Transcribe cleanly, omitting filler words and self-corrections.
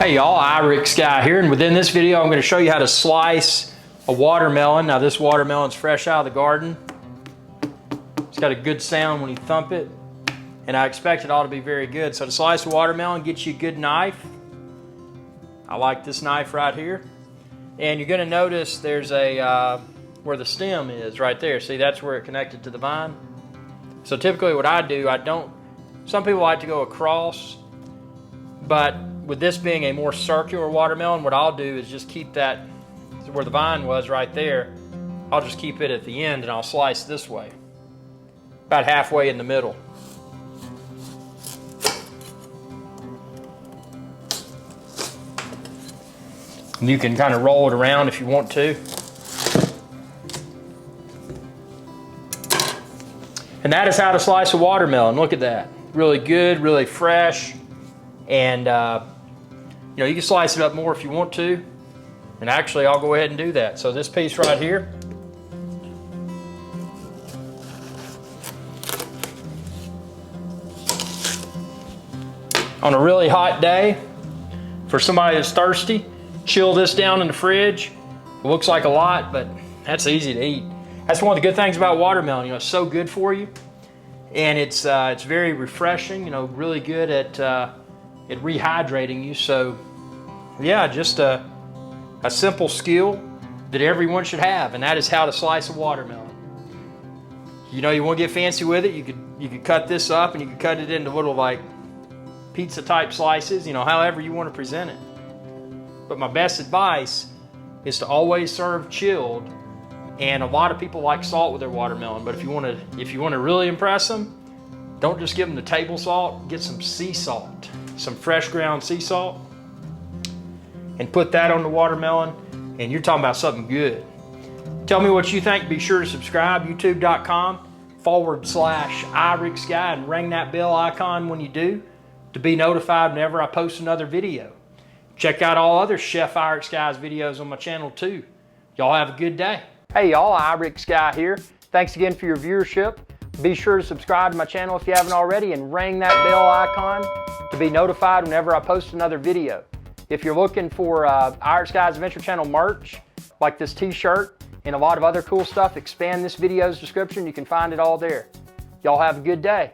Hey y'all, IrixGuy here, and within this video I'm going to show you how to slice a watermelon. Now this watermelon's fresh out of the garden. It's got a good sound when you thump it, and I expect it ought to be very good. So to slice a watermelon, get you a good knife. I like this knife right here. And you're going to notice there's a, where the stem is right there. See, that's where it connected to the vine. So typically what I do, some people like to go across, but with this being a more circular watermelon, what I'll do is just keep that where the vine was right there. I'll just keep it at the end and I'll slice this way, about halfway in the middle. And you can kind of roll it around if you want to. And that is how to slice a watermelon. Look at that. Really good, really fresh. And you can slice it up more if you want to. And actually, I'll go ahead and do that. So this piece right here, on a really hot day, for somebody that's thirsty, chill this down in the fridge. It looks like a lot, but that's easy to eat. That's one of the good things about watermelon. It's so good for you, and it's very refreshing. Really good at rehydrating you. So yeah, just a simple skill that everyone should have, and that is how to slice a watermelon. You want to get fancy with it, you could cut this up and you could cut it into little like pizza type slices, however you want to present it. But my best advice is to always serve chilled. And a lot of people like salt with their watermelon, but if you want to really impress them, don't just give them the table salt. Get some sea salt, some fresh ground sea salt, and put that on the watermelon, and you're talking about something good. Tell me what you think. Be sure to subscribe, youtube.com/IrixGuy, and ring that bell icon when you do to be notified whenever I post another video. Check out all other Chef IrixGuy's videos on my channel too. Y'all have a good day. Hey y'all, IrixGuy here. Thanks again for your viewership. Be sure to subscribe to my channel if you haven't already, and ring that bell icon to be notified whenever I post another video. If you're looking for IrixGuy's Adventure Channel merch, like this t-shirt and a lot of other cool stuff, expand this video's description. You can find it all there. Y'all have a good day.